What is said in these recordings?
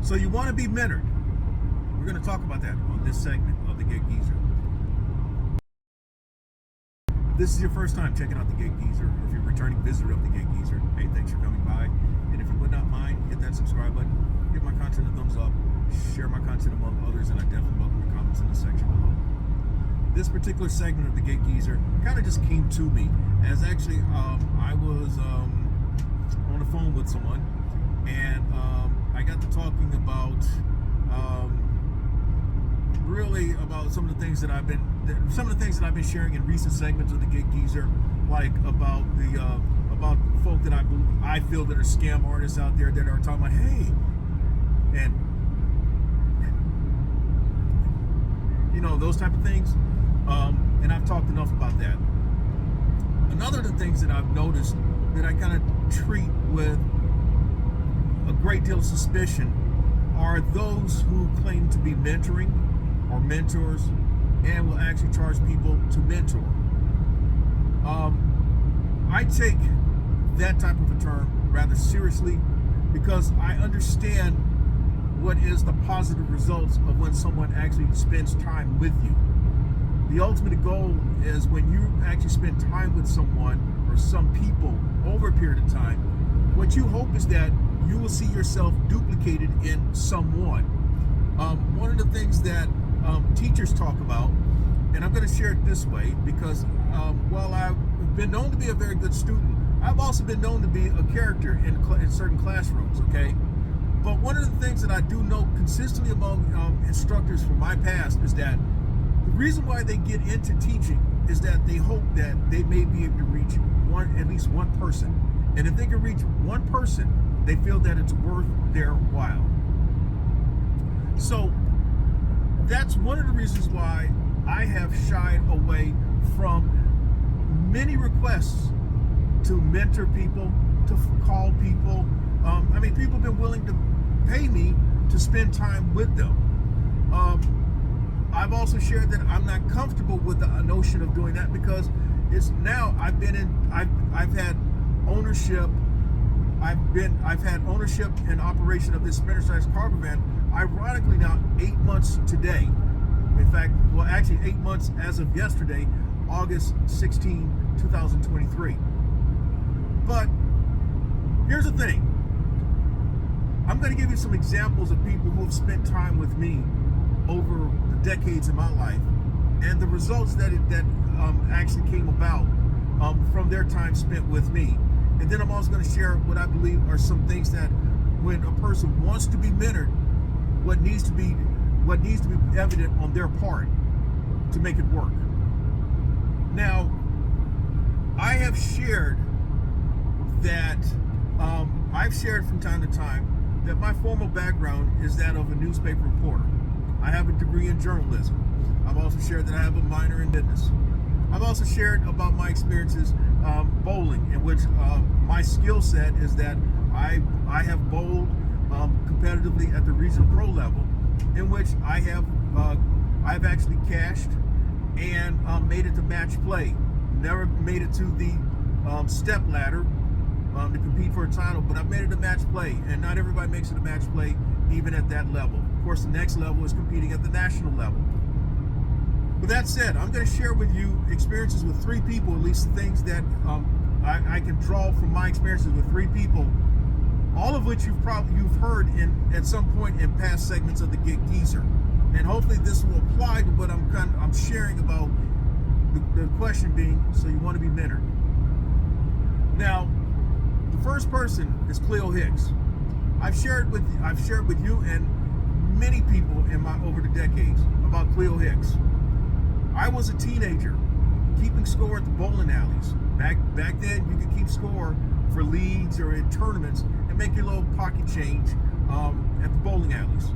So you want to be mentored. We're going to talk about that on this segment of the Gig Geezer. If this is your first time checking out the Gig Geezer, or if you're a returning visitor of the Gig Geezer, hey, thanks for coming by. And if you would not mind, hit that subscribe button, give my content a thumbs up, share my content among others, and I definitely welcome your comments in the section below. This particular segment of the Gig Geezer kind of just came to me as actually I was on the phone with someone, and I got to talking about really about some of the things that I've been sharing in recent segments of the Gig Geezer, like about folk that I feel that are scam artists out there that are talking about, hey, and you know, those type of things. And I've talked enough about that. Another of the things that I've noticed that I kind of treat with a great deal of suspicion are those who claim to be mentoring or mentors and will actually charge people to mentor. I take that type of a term rather seriously because I understand what is the positive results of when someone actually spends time with you. The ultimate goal is when you actually spend time with someone or some people over a period of time, what you hope is that you will see yourself duplicated in someone. One of the things that teachers talk about, and I'm going to share it this way because while I've been known to be a very good student, I've also been known to be a character in certain classrooms, okay? But one of the things that I do know consistently among instructors from my past is that the reason why they get into teaching is that they hope that they may be able to reach at least one person. And if they can reach one person, they feel that it's worth their while. So that's one of the reasons why I have shied away from many requests to mentor people, to call people. People have been willing to pay me to spend time with them. I've also shared that I'm not comfortable with the notion of doing that because it's now I've had ownership. I've had ownership and operation of this sprinter-sized cargo van. Ironically, now 8 months today. In fact, well, actually 8 months as of yesterday, August 16, 2023. But here's the thing. I'm going to give you some examples of people who have spent time with me over the decades in my life, and the results that actually came about from their time spent with me. And then I'm also going to share what I believe are some things that, when a person wants to be mentored, what needs to be evident on their part to make it work. Now, I have shared that I've shared from time to time that my formal background is that of a newspaper reporter. I have a degree in journalism. I've also shared that I have a minor in business. I've also shared about my experiences bowling, in which my skill set is that I have bowled competitively at the regional pro level, in which I've actually cashed and made it to match play. Never made it to the step ladder to compete for a title, but I've made it to match play, and not everybody makes it to match play even at that level. Of course, the next level is competing at the national level. With that said, I'm going to share with you experiences with 3 people, at least things that I can draw from my experiences with 3 people, all of which you've heard at some point in past segments of the Gig Geezer. And hopefully this will apply to what I'm sharing about the question being, so you want to be mentored. Now, the first person is Cleo Hicks. I've shared with you and many people over the decades about Cleo Hicks. I was a teenager keeping score at the bowling alleys. Back then, you could keep score for leagues or in tournaments and make your little pocket change at the bowling alleys.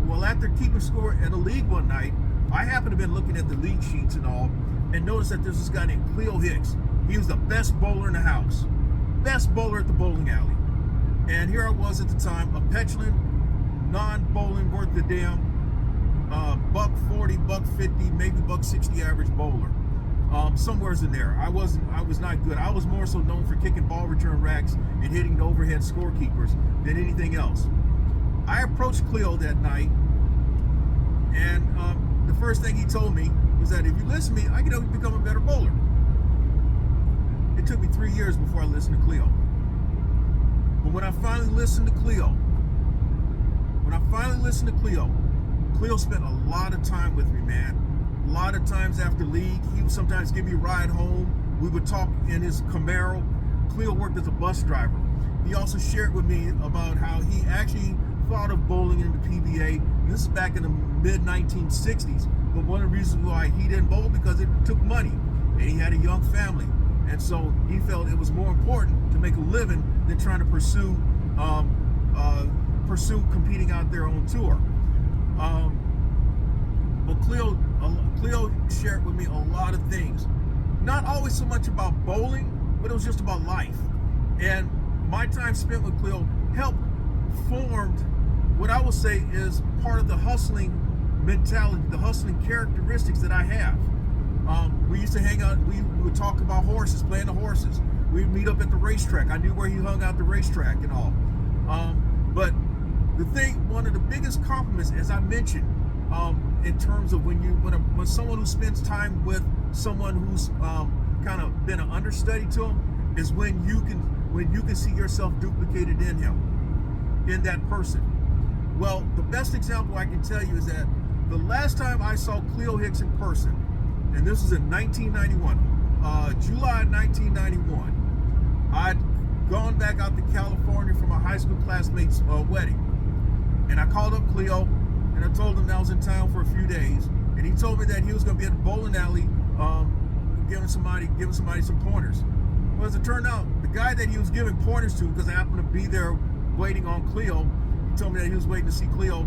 Well, after keeping score at a league one night, I happened to have been looking at the league sheets and all, and noticed that there's this guy named Cleo Hicks. He was the best bowler in the house, best bowler at the bowling alley. And here I was at the time, a petulant, non-bowling worth the damn, $140, $150, maybe $160 average bowler. Somewhere's in there. I was not good. I was more so known for kicking ball return racks and hitting the overhead scorekeepers than anything else. I approached Cleo that night, and the first thing he told me was that if you listen to me, I can help you become a better bowler. It took me 3 years before I listened to Cleo. But when I finally listened to Cleo, Cleo spent a lot of time with me, man. A lot of times after league, he would sometimes give me a ride home. We would talk in his Camaro. Cleo worked as a bus driver. He also shared with me about how he actually thought of bowling in the PBA. This is back in the mid-1960s. But one of the reasons why he didn't bowl, because it took money, and he had a young family. And so he felt it was more important to make a living than trying to pursue competing out there on tour. But Cleo shared with me a lot of things. Not always so much about bowling, but it was just about life. And my time spent with Cleo helped formed what I would say is part of the hustling mentality, the hustling characteristics that I have. We used to hang out, we would talk about horses, playing the horses. We'd meet up at the racetrack. I knew where he hung out the racetrack and all. But the thing, one of the biggest compliments, as I mentioned, in terms of when someone who spends time with someone who's kind of been an understudy to him, is when you can see yourself duplicated in him, in that person. Well, the best example I can tell you is that the last time I saw Cleo Hicks in person, and this was in 1991, July 1991, I'd gone back out to California for my high school classmate's wedding. And I called up Cleo, and I told him that I was in town for a few days. And he told me that he was going to be at the bowling alley giving somebody some pointers. Well, as it turned out, the guy that he was giving pointers to, because I happened to be there waiting on Cleo, he told me that he was waiting to see Cleo.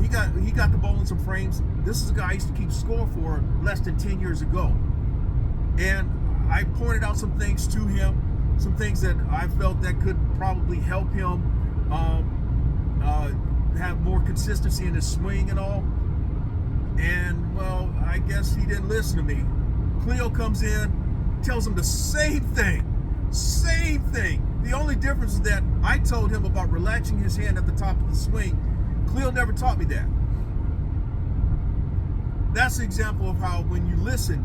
He got the bowling some frames. This is a guy I used to keep score for less than 10 years ago. And I pointed out some things to him, some things that I felt that could probably help him have more consistency in his swing and all. And well, I guess he didn't listen to me. Cleo comes in, tells him the same thing. The only difference is that I told him about relaxing his hand at the top of the swing. Cleo never taught me that. That's an example of how when you listen,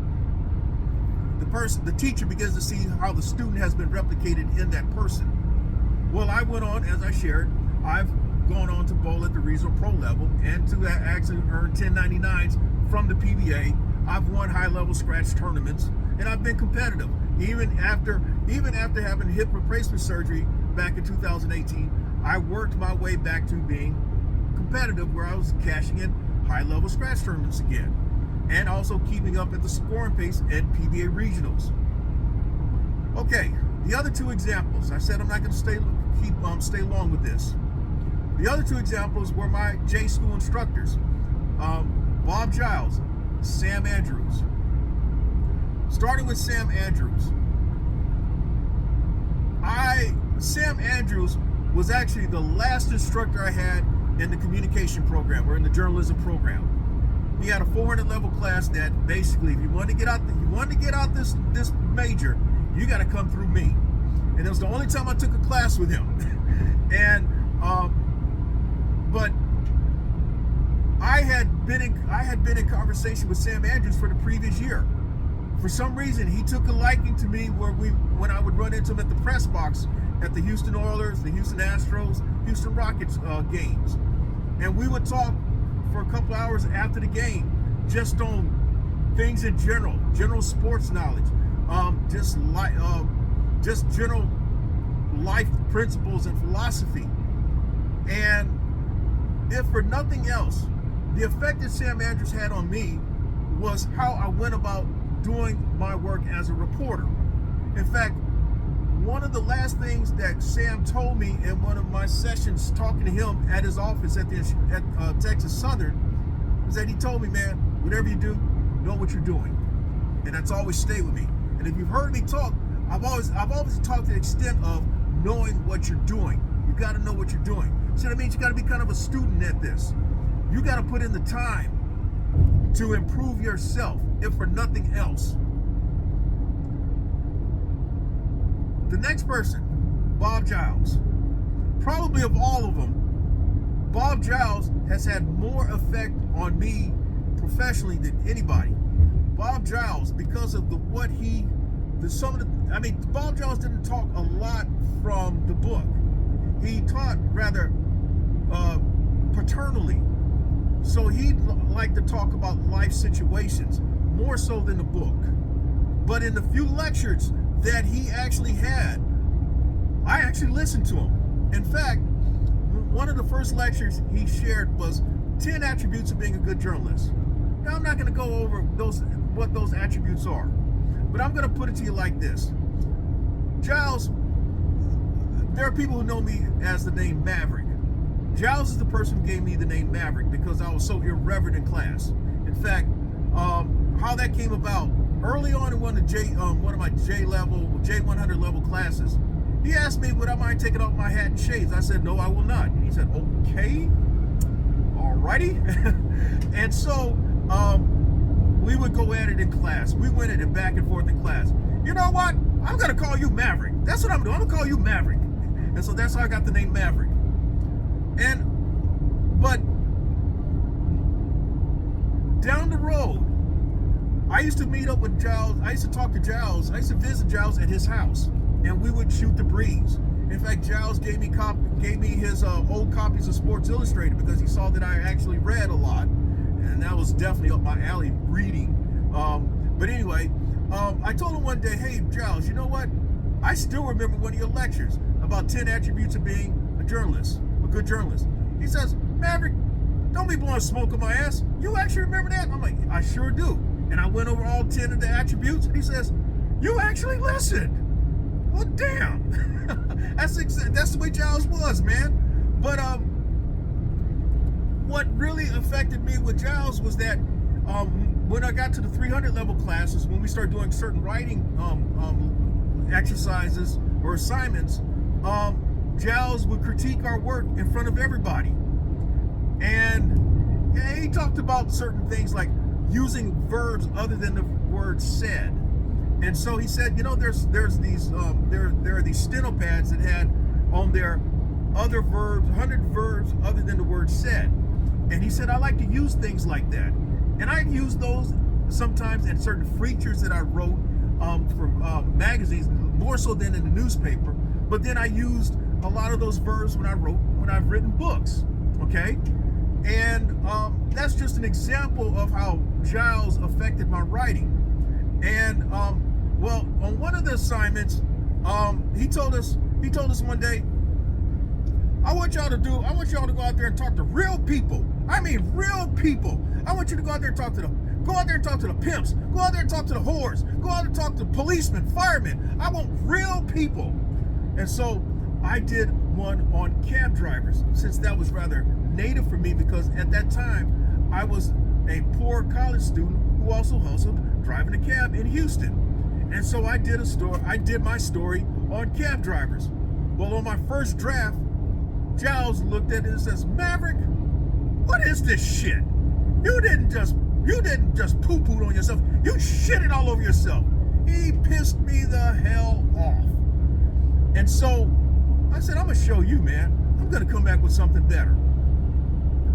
the teacher begins to see how the student has been replicated in that person. Well, I went on, as I shared, I've gone on to bowl at the regional pro level and to actually earn 1099s from the PBA. I've won high-level scratch tournaments, and I've been competitive. Even after having hip replacement surgery back in 2018, I worked my way back to being competitive, where I was cashing in high-level scratch tournaments again, and also keeping up at the scoring pace at PBA regionals. Okay, the other two examples. I said I'm not going to stay long with this. The other two examples were my J school instructors, Bob Giles, Sam Andrews. Starting with Sam Andrews. Sam Andrews was actually the last instructor I had in the communication program, or in the journalism program. He had a 400 level class that basically, if you want to get out this major, you got to come through me. And it was the only time I took a class with him. And but I had been in conversation with Sam Andrews for the previous year. For some reason, he took a liking to me when I would run into him at the press box at the Houston Oilers, the Houston Astros, Houston Rockets games. And we would talk for a couple hours after the game, just on things in general sports knowledge, just general life principles and philosophy. And if for nothing else, the effect that Sam Andrews had on me was how I went about doing my work as a reporter. In fact, one of the last things that Sam told me in one of my sessions talking to him at his office at Texas Southern was that he told me, man, whatever you do, know what you're doing. And that's always stayed with me. And if you've heard me talk, I've always talked to the extent of knowing what you're doing. You got to know what you're doing. So that means you got to be kind of a student at this. You got to put in the time to improve yourself, if for nothing else. The next person, Bob Giles. Probably of all of them, Bob Giles has had more effect on me professionally than anybody. Bob Giles, because of Bob Giles didn't talk a lot from the book. He taught rather paternally. So he liked to talk about life situations more so than the book. But in the few lectures that he actually had, I actually listened to him. In fact, one of the first lectures he shared was 10 attributes of being a good journalist. Now, I'm not going to go over what those attributes are, but I'm going to put it to you like this. Giles, there are people who know me as the name Maverick. Giles is the person who gave me the name Maverick because I was so irreverent in class. In fact, how that came about, early on in one of my J100 level classes, he asked me would I mind taking off my hat and shades. I said, no, I will not. He said, okay, alrighty. And so we would go at it in class. We went at it back and forth in class. You know what? I'm going to call you Maverick. That's what I'm doing. I'm going to call you Maverick. And so that's how I got the name Maverick. But down the road, I used to meet up with Giles. I used to talk to Giles. I used to visit Giles at his house, and we would shoot the breeze. In fact, Giles gave me his old copies of Sports Illustrated because he saw that I actually read a lot, and that was definitely up my alley, reading. But anyway, I told him one day, hey, Giles, you know what? I still remember one of your lectures about 10 attributes of being a journalist, a good journalist. He says, Maverick, don't be blowing smoke on my ass. You actually remember that? I'm like, I sure do. And I went over all 10 of the attributes, and he says, you actually listened. Well, damn. That's the way Giles was, man. But what really affected me with Giles was that when I got to the 300 level classes, when we started doing certain writing exercises or assignments, Giles would critique our work in front of everybody. And he talked about certain things like using verbs other than the word said. And so he said, you know, there are these steno pads that had on their other verbs, 100 verbs other than the word said. And he said, I like to use things like that. And I use those sometimes in certain features that I wrote for magazines, more so than in the newspaper. But then I used a lot of those verbs when I've written books. Okay. And that's just an example of how Giles affected my writing. And well, on one of the assignments, he told us one day, I want y'all to go out there and talk to real people. I mean, real people. I want you to go out there and talk to them. Go out there and talk to the pimps. Go out there and talk to the whores. Go out there and talk to policemen, firemen. I want real people. And so I did one on cab drivers, since that was rather native for me, because at that time I was a poor college student who also hustled driving a cab in Houston. And so I did my story on cab drivers. Well, on my first draft, Giles looked at it and says, Maverick, what is this shit? You didn't just poo-pooed on yourself. You shitted all over yourself. He pissed me the hell off. And so I said, I'm gonna show you, man. I'm gonna come back with something better.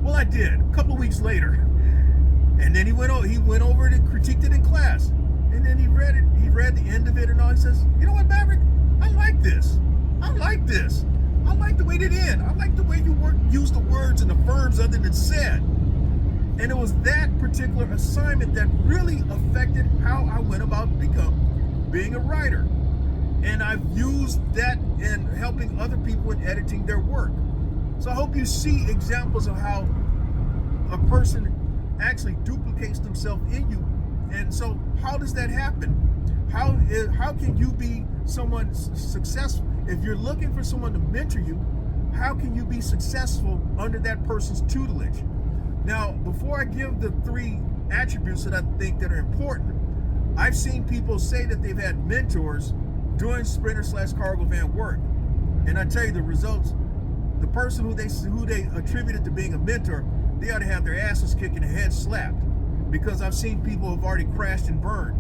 Well, I did, a couple of weeks later. And then he went over it and critiqued it in class. And then he read the end of it and all. He says, you know what, Maverick? I like this. I like the way it ended. I like the way you use the words and the verbs other than said. And it was that particular assignment that really affected how I went about being a writer. And I've used that in helping other people in editing their work. So I hope you see examples of how a person actually duplicates themselves in you. And so how does that happen? How can you be someone successful? If you're looking for someone to mentor you, how can you be successful under that person's tutelage? Now, before I give the 3 attributes that I think that are important, I've seen people say that they've had mentors doing sprinter/cargo van work. And I tell you the results, the person who they attributed to being a mentor, they ought to have their asses kicked and their heads slapped. Because I've seen people who have already crashed and burned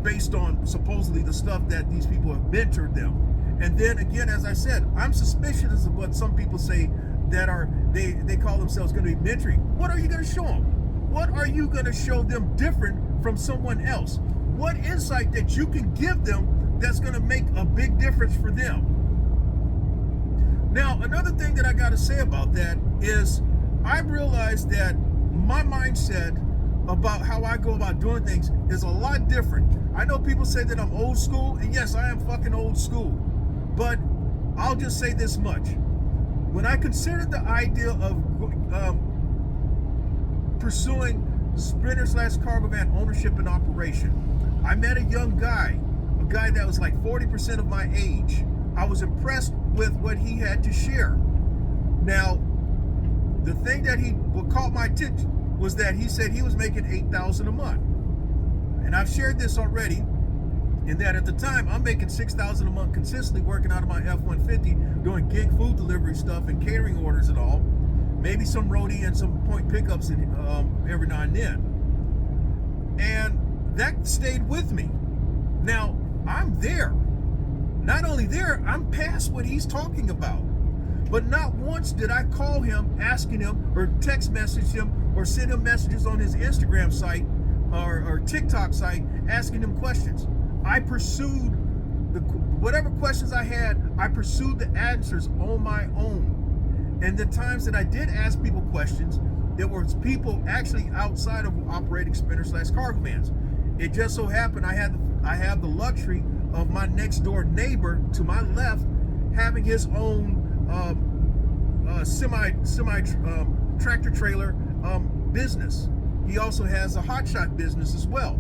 based on supposedly the stuff that these people have mentored them. And then again, as I said, I'm suspicious of what some people say that are, they call themselves going to be mentoring, what are you going to show them? What are you going to show them different from someone else? What insight that you can give them that's going to make a big difference for them? Now, another thing that I got to say about that is I realized that my mindset about how I go about doing things is a lot different. I know people say that I'm old school, and yes, I am fucking old school. But I'll just say this much. When I considered the idea of pursuing sprinter/cargo van ownership and operation, I met a young guy, a guy that was like 40% of my age. I was impressed with what he had to share. Now, the thing that what caught my attention was that he said he was making $8,000 a month. And I've shared this already, in that at the time I'm making $6,000 a month consistently working out of my F-150, doing gig food delivery stuff and catering orders and all, maybe some roadie and some point pickups every now and then. And that stayed with me. Now, I'm there. Not only there, I'm past what he's talking about. But not once did I call him, asking him, or text message him, or send him messages on his Instagram site or TikTok site asking him questions. I pursued whatever questions I had, I pursued the answers on my own. And the times that I did ask people questions, there was people actually outside of operating sprinter/cargo vans. It just so happened I have the luxury of my next door neighbor to my left having his own semi tractor trailer business. He also has a hotshot business as well.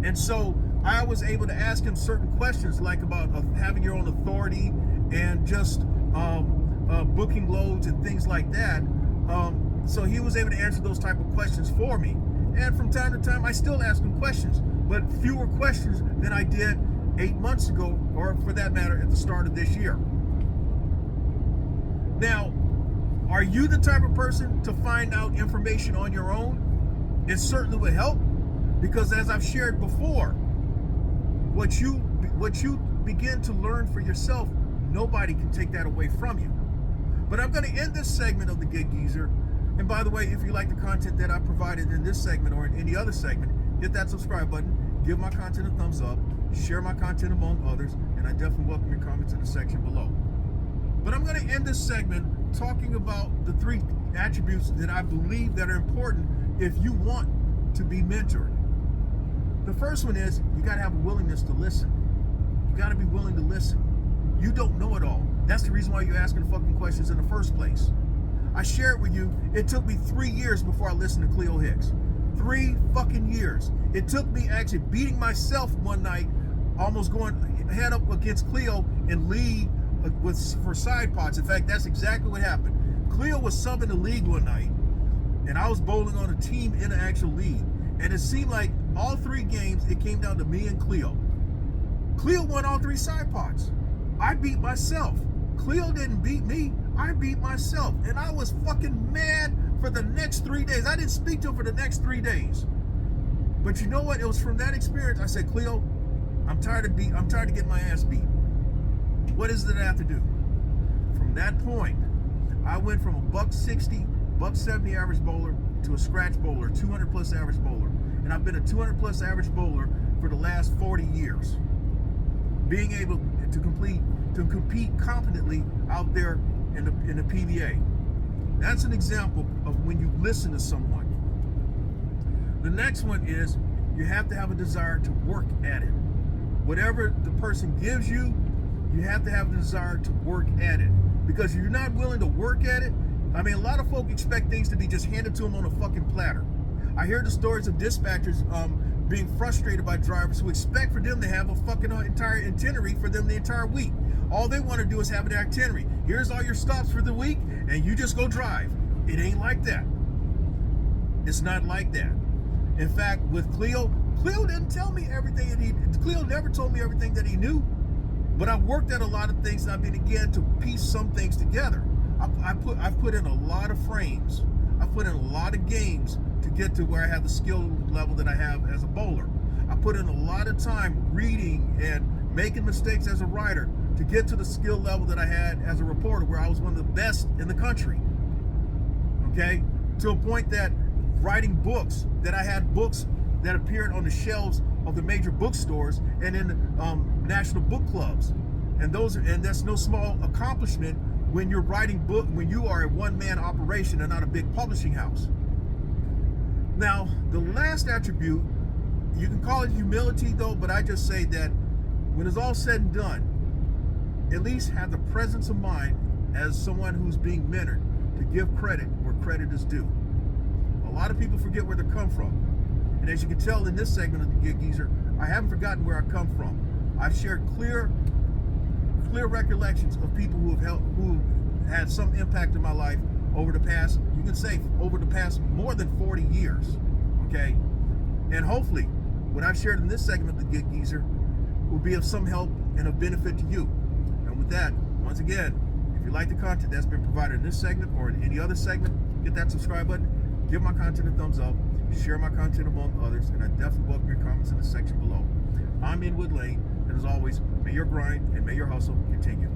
And so I was able to ask him certain questions, like about having your own authority and just booking loads and things like that. So he was able to answer those type of questions for me. And from time to time, I still ask him questions, but fewer questions than I did 8 months ago, or for that matter, at the start of this year. Now, are you the type of person to find out information on your own? It certainly would help, because as I've shared before, what you begin to learn for yourself, nobody can take that away from you. But I'm going to end this segment of the Gig Geezer. And by the way, if you like the content that I provided in this segment or in any other segment, hit that subscribe button, give my content a thumbs up, share my content among others, and I definitely welcome your comments in the section below. But I'm going to end this segment talking about the 3 attributes that I believe that are important if you want to be mentored. The first one is you got to have a willingness to listen. You got to be willing to listen. You don't know it all. That's the reason why you're asking fucking questions in the first place. I shared with you, it took me 3 years before I listened to Cleo Hicks. 3 fucking years. It took me actually beating myself one night, almost going head up against Cleo and lead for side pots. In fact, that's exactly what happened. Cleo was subbing the league one night, and I was bowling on a team in an actual league. And it seemed like all 3 games, it came down to me and Cleo. Cleo won all 3 side pots. I beat myself. Cleo didn't beat me. I beat myself. And I was fucking mad for the next 3 days. I didn't speak to her for the next 3 days. But you know what? It was from that experience I said, Cleo, I'm tired of getting my ass beat. What is it I have to do? From that point, I went from a $160, $170 average bowler to a scratch bowler, 200 plus average bowler. And I've been a 200 plus average bowler for the last 40 years. Being able to compete competently out there in the PBA. That's an example of when you listen to someone. The next one is you have to have a desire to work at it. Whatever the person gives you, you have to have the desire to work at it. Because if you're not willing to work at it, I mean, a lot of folk expect things to be just handed to them on a fucking platter. I hear the stories of dispatchers being frustrated by drivers who expect for them to have a fucking entire itinerary for them the entire week. All they want to do is have an itinerary. Here's all your stops for the week, and you just go drive. It ain't like that. It's not like that. In fact, with Cleo didn't tell me everything that Cleo never told me everything that he knew. But I worked at a lot of things, and I've been again to piece some things together. I've put in a lot of frames. I've put in a lot of games to get to where I have the skill level that I have as a bowler. I put in a lot of time reading and making mistakes as a writer to get to the skill level that I had as a reporter, where I was one of the best in the country. okay? To a point that writing books, that I had books that appeared on the shelves of the major bookstores and in national book clubs. And that's no small accomplishment when you're writing book, when you are a one-man operation and not a big publishing house. Now, the last attribute, you can call it humility though, but I just say that when it's all said and done, at least have the presence of mind as someone who's being mentored to give credit where credit is due. A lot of people forget where they come from. And as you can tell in this segment of the Gig Geezer, I haven't forgotten where I come from. I've shared clear recollections of people who had some impact in my life over the past, you can say over the past more than 40 years, okay? And hopefully, what I've shared in this segment of the Gig Geezer will be of some help and of benefit to you. And with that, once again, if you like the content that's been provided in this segment or in any other segment, hit that subscribe button, give my content a thumbs up, share my content among others, and I definitely welcome your comments in the section below. I'm Inwood Lane, and as always, may your grind and may your hustle continue.